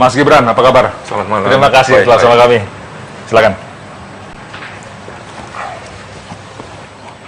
Mas Gibran, apa kabar? Selamat malam. Terima kasih telah bersama kami. Silakan.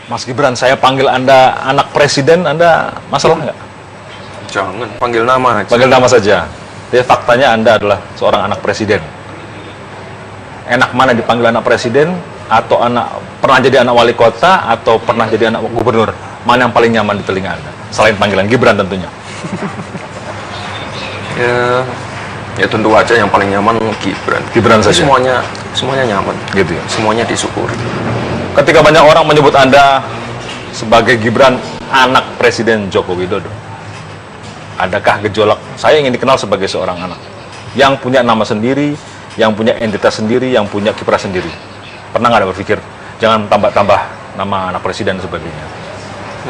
Mas Gibran, saya panggil Anda anak presiden, Anda masalah nggak? Jangan, panggil nama aja. Panggil nama saja. Jadi faktanya Anda adalah seorang anak presiden. Enak mana dipanggil anak presiden, atau pernah jadi anak wali kota, atau pernah jadi anak gubernur? Mana yang paling nyaman di telinga Anda? Selain panggilan Gibran tentunya. Ya tentu aja yang paling nyaman Gibran. Gibran saja. Semuanya nyaman. Gitu ya. Semuanya disyukuri. Ketika banyak orang menyebut Anda sebagai Gibran anak Presiden Joko Widodo, adakah gejolak? Saya ingin dikenal sebagai seorang anak yang punya nama sendiri, yang punya entitas sendiri, yang punya kiprah sendiri. Pernah nggak ada berpikir jangan tambah-tambah nama anak presiden dan sebagainya?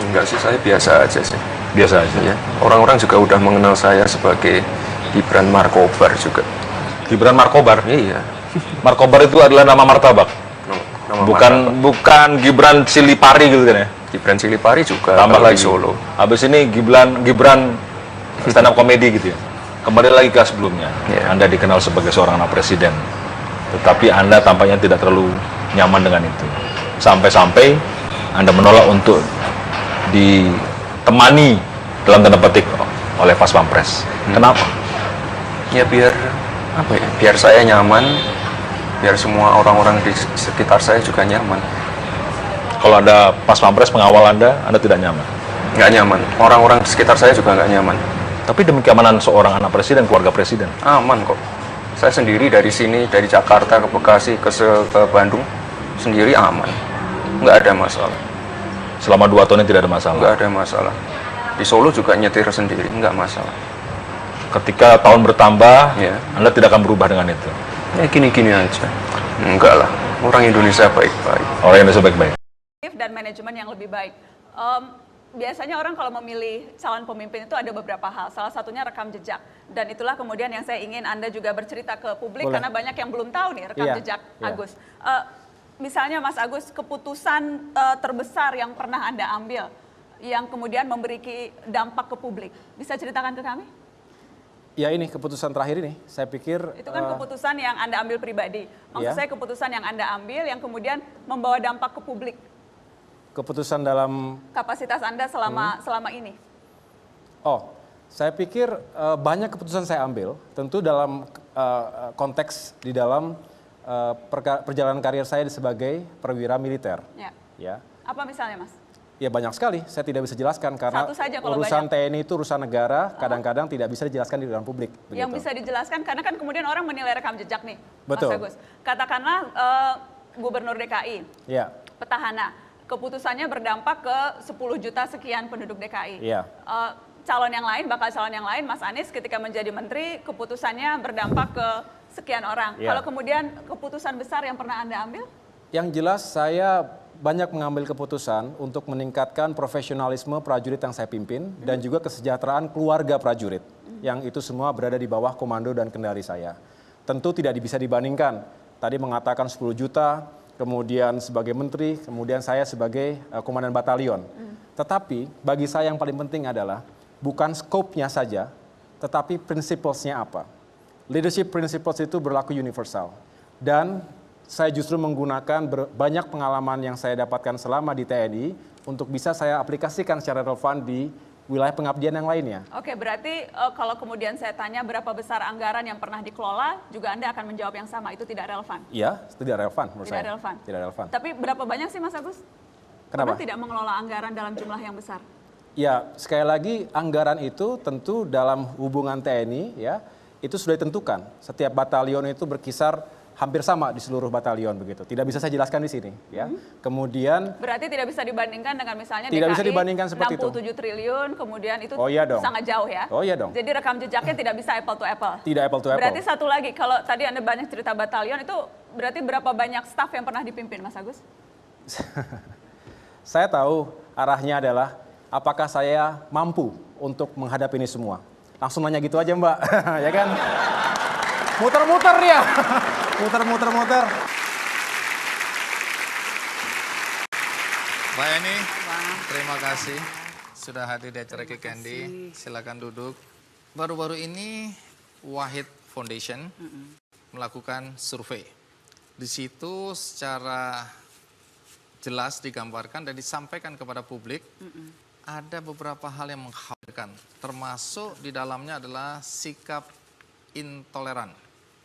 Enggak sih, saya biasa aja sih. Biasa aja. Ya. Orang-orang juga udah mengenal saya sebagai Gibran Markobar juga. Gibran Markobar? Iya. Markobar itu adalah nama martabak. Nama Bukan Gibran Cilipari gitu kan ya? Gibran Cilipari juga. Tambah lagi di Solo. Habis ini Gibran stand up comedy gitu ya. Kembali lagi ke sebelumnya. Yeah. Anda dikenal sebagai seorang anak presiden. Tetapi Anda tampaknya tidak terlalu nyaman dengan itu. Sampai-sampai Anda menolak untuk ditemani dalam tanda petik oleh Pas Pampres. Kenapa? Ya biar biar saya nyaman, biar semua orang-orang di sekitar saya juga nyaman. Kalau ada Pas Pampres pengawal Anda tidak nyaman? Nggak nyaman. Orang-orang di sekitar saya juga nggak nyaman. Tapi demi keamanan seorang anak presiden, keluarga presiden? Aman kok. Saya sendiri dari sini, dari Jakarta ke Bekasi ke Bandung, sendiri aman. Nggak ada masalah. Selama 2 tahun ini tidak ada masalah? Nggak ada masalah. Di Solo juga nyetir sendiri, nggak masalah. Ketika tahun bertambah, Ya. Anda tidak akan berubah dengan itu? Ya gini-gini aja. Enggak lah. Orang Indonesia baik-baik. Orang Indonesia baik-baik. Dan manajemen yang lebih baik. Biasanya orang kalau memilih calon pemimpin itu ada beberapa hal. Salah satunya rekam jejak. Dan itulah kemudian yang saya ingin Anda juga bercerita ke publik. Boleh. Karena banyak yang belum tahu nih rekam Iya, jejak iya. Agus. Misalnya Mas Agus, keputusan terbesar yang pernah Anda ambil yang kemudian memberi dampak ke publik. Bisa ceritakan ke kami? Ya ini keputusan terakhir ini, saya pikir... Itu kan keputusan yang Anda ambil pribadi. Maksud Iya. saya keputusan yang Anda ambil yang kemudian membawa dampak ke publik. Keputusan dalam... Kapasitas Anda selama ini. Oh, saya pikir banyak keputusan saya ambil, tentu dalam konteks di dalam perjalanan karir saya sebagai perwira militer. Ya. Ya. Apa misalnya, Mas? Ya banyak sekali, saya tidak bisa jelaskan karena Satu saja kalau urusan banyak. TNI itu urusan negara, kadang-kadang tidak bisa dijelaskan di dalam publik. Yang begitu. bisa dijelaskan karena kan kemudian orang menilai rekam jejak nih, Betul. Mas Agus. Katakanlah Gubernur DKI, Ya, petahana, keputusannya berdampak ke 10 juta sekian penduduk DKI. Iya. Bakal calon yang lain, Mas Anies ketika menjadi menteri, keputusannya berdampak ke sekian orang. Iya. Kalau kemudian keputusan besar yang pernah Anda ambil? yang jelas saya banyak mengambil keputusan untuk meningkatkan profesionalisme prajurit yang saya pimpin dan juga kesejahteraan keluarga prajurit yang itu semua berada di bawah komando dan kendali saya. Tentu tidak bisa dibandingkan. Tadi mengatakan 10 juta, kemudian sebagai menteri, kemudian saya sebagai komandan batalion. Tetapi bagi saya yang paling penting adalah bukan skopnya saja, tetapi principles-nya apa. Leadership principles itu berlaku universal. Dan saya justru menggunakan banyak pengalaman yang saya dapatkan selama di TNI untuk bisa saya aplikasikan secara relevan di wilayah pengabdian yang lainnya. Oke, berarti kalau kemudian saya tanya berapa besar anggaran yang pernah dikelola, juga Anda akan menjawab yang sama, itu tidak relevan? Iya, tidak relevan menurut Tidak saya. relevan? Tidak relevan. Tapi berapa banyak sih Mas Agus? Kenapa? Pernah tidak mengelola anggaran dalam jumlah yang besar? Ya, sekali lagi anggaran itu tentu dalam hubungan TNI ya, itu sudah ditentukan. Setiap batalion itu berkisar hampir sama di seluruh batalion begitu. Tidak bisa saya jelaskan di sini ya. Kemudian Berarti tidak bisa dibandingkan dengan misalnya Tidak DKI bisa dibandingkan seperti itu. 67 triliun, kemudian itu Oh iya dong. sangat jauh ya? Oh iya dong. Jadi rekam jejaknya tidak bisa apple to apple? Tidak apple to apple. Berarti satu lagi, kalau tadi Anda banyak cerita batalion, itu berarti berapa banyak staf yang pernah dipimpin Mas Agus? Saya tahu arahnya adalah apakah saya mampu untuk menghadapi ini semua. Langsung nanya gitu aja Mbak, ya kan? Muter-muter dia, muter-muter. Mbak Eni, terima kasih sudah hadir di acara Candy. Silakan duduk. Baru-baru ini Wahid Foundation melakukan survei. Di situ secara jelas digambarkan dan disampaikan kepada publik ada beberapa hal yang mengkhawatirkan, termasuk di dalamnya adalah sikap intoleran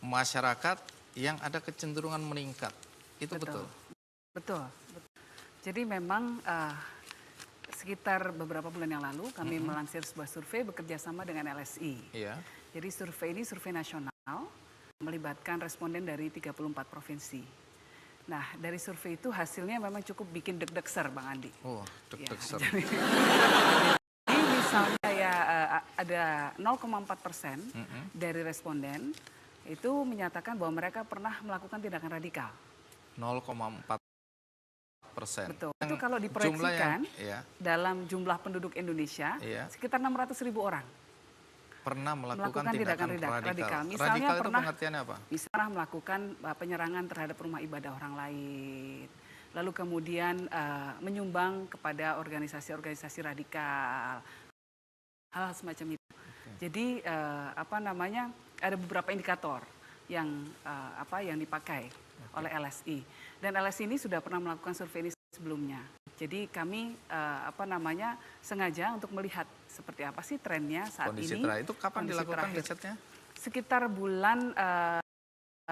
masyarakat yang ada kecenderungan meningkat. Itu betul. Betul. Jadi memang sekitar beberapa bulan yang lalu kami melansir sebuah survei bekerja sama dengan LSI. Iya. Jadi survei ini survei nasional melibatkan responden dari 34 provinsi. Nah, dari survei itu hasilnya memang cukup bikin deg-deg ser, Bang Andi. Oh, deg-deg ser. Jadi misalnya ya ada 0,4% dari responden itu menyatakan bahwa mereka pernah melakukan tindakan radikal. 0,4%. Betul. Itu kalau diproyeksikan iya, dalam jumlah penduduk Indonesia iya, sekitar 600.000 orang. Pernah melakukan tindakan radikal. Misalnya Radikal itu pernah pengertiannya apa? misalnya melakukan penyerangan terhadap rumah ibadah orang lain. Lalu kemudian menyumbang kepada organisasi-organisasi radikal. Hal semacam itu. Jadi ada beberapa indikator yang yang dipakai oleh LSI. Dan LSI ini sudah pernah melakukan survei ini sebelumnya. Jadi kami sengaja untuk melihat seperti apa sih trennya saat Kondisi ini. Itu kapan dilakukan risetnya? Sekitar bulan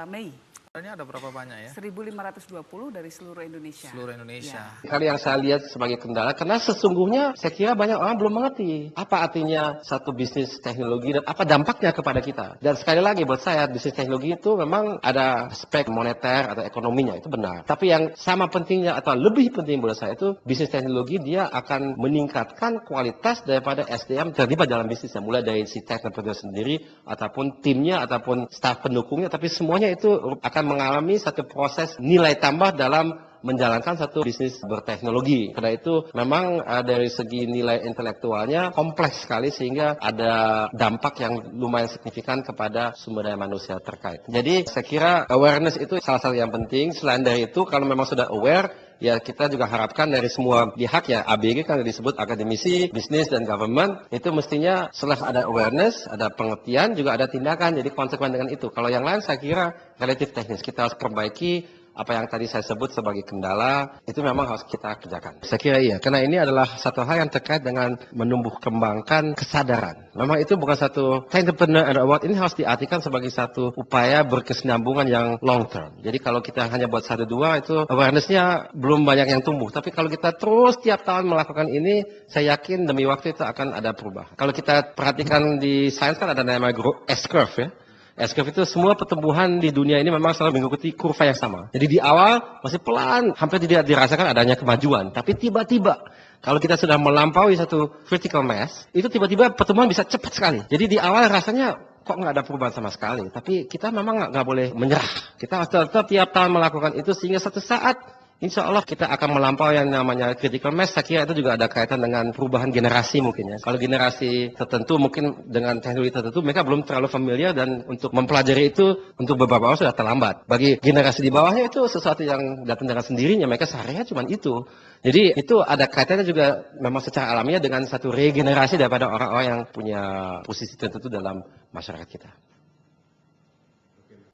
Mei. Ini ada berapa banyak ya? 1.520 dari seluruh Indonesia. Seluruh Indonesia. Ya. Kali yang saya lihat sebagai kendala, karena sesungguhnya saya kira banyak orang belum mengerti apa artinya satu bisnis teknologi dan apa dampaknya kepada kita. Dan sekali lagi buat saya, bisnis teknologi itu memang ada aspek moneter atau ekonominya, itu benar. Tapi yang sama pentingnya atau lebih penting buat saya itu, bisnis teknologi dia akan meningkatkan kualitas daripada SDM terlibat dalam bisnisnya. Mulai dari si teknologi sendiri, ataupun timnya, ataupun staf pendukungnya, tapi semuanya itu akan mengalami satu proses nilai tambah dalam menjalankan satu bisnis berteknologi. Karena itu memang dari segi nilai intelektualnya kompleks sekali sehingga ada dampak yang lumayan signifikan kepada sumber daya manusia terkait. Jadi saya kira awareness itu salah satu yang penting. Selain dari itu kalau memang sudah aware, ya kita juga harapkan dari semua pihak ya, ABG kan disebut akademisi, bisnis dan government, itu mestinya setelah ada awareness, ada pengertian, juga ada tindakan, jadi konsekuen dengan itu. Kalau yang lain saya kira relatif teknis, kita harus perbaiki apa yang tadi saya sebut sebagai kendala, itu memang harus kita kerjakan. Saya kira iya, karena ini adalah satu hal yang terkait dengan menumbuh kembangkan kesadaran. Memang itu bukan satu entrepreneur award, ini harus diartikan sebagai satu upaya berkesinambungan yang long term. Jadi kalau kita hanya buat 1-2 itu awareness-nya belum banyak yang tumbuh. Tapi kalau kita terus tiap tahun melakukan ini, saya yakin demi waktu itu akan ada perubahan. Kalau kita perhatikan di sains kan ada namanya S-curve ya. S-curve itu semua pertumbuhan di dunia ini memang selalu mengikuti kurva yang sama. Jadi di awal masih pelan, hampir tidak dirasakan adanya kemajuan. Tapi tiba-tiba, kalau kita sudah melampaui satu critical mass, itu tiba-tiba pertumbuhan bisa cepat sekali. Jadi di awal rasanya kok nggak ada perubahan sama sekali. Tapi kita memang nggak boleh menyerah. Kita harus tetap tiap tahun melakukan itu sehingga satu saat insya Allah kita akan melampaui yang namanya critical mass. Saya kira itu juga ada kaitan dengan perubahan generasi mungkin ya. Kalau generasi tertentu mungkin dengan teknologi tertentu mereka belum terlalu familiar dan untuk mempelajari itu untuk beberapa orang sudah terlambat. Bagi generasi di bawahnya itu sesuatu yang datang dengan sendirinya, mereka seharian cuma itu. Jadi itu ada kaitannya juga memang secara alamiah dengan satu regenerasi daripada orang-orang yang punya posisi tertentu dalam masyarakat kita.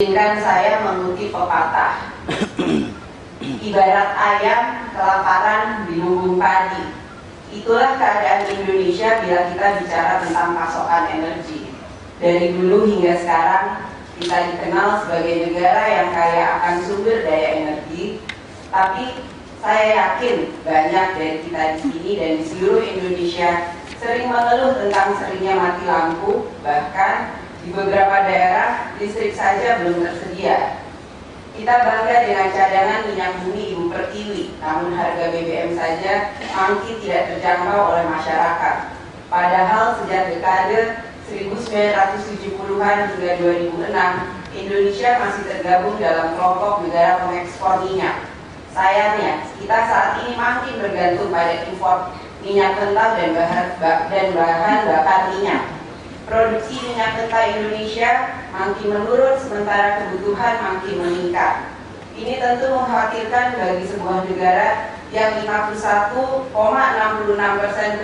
Izinkan saya mengutip pepatah. Ibarat ayam kelaparan di lumbung padi. Itulah keadaan Indonesia bila kita bicara tentang pasokan energi. Dari dulu hingga sekarang kita dikenal sebagai negara yang kaya akan sumber daya energi. Tapi saya yakin banyak dari kita di sini dan di seluruh Indonesia sering mengeluh tentang seringnya mati lampu. Bahkan di beberapa daerah listrik saja belum tersedia. Kita bangga dengan cadangan minyak bumi Ibu Pertiwi, namun harga BBM saja makin tidak terjangkau oleh masyarakat. Padahal sejak dekade 1970-an hingga 2006, Indonesia masih tergabung dalam kelompok negara pengekspor minyak. Sayangnya, kita saat ini makin bergantung pada impor minyak mentah dan bahan bakar minyak. Produksi minyak mentah Indonesia makin menurun sementara kebutuhan makin meningkat. Ini tentu mengkhawatirkan bagi sebuah negara yang 51,66%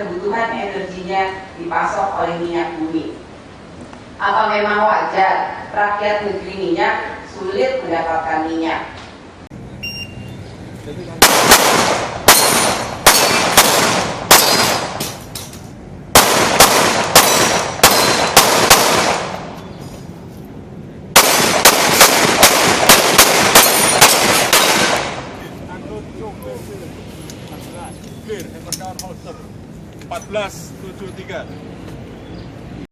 kebutuhan energinya dipasok oleh minyak bumi. Apa memang wajar rakyat negeri minyak sulit mendapatkan minyak? Clear, Hammerdown Holster 1473.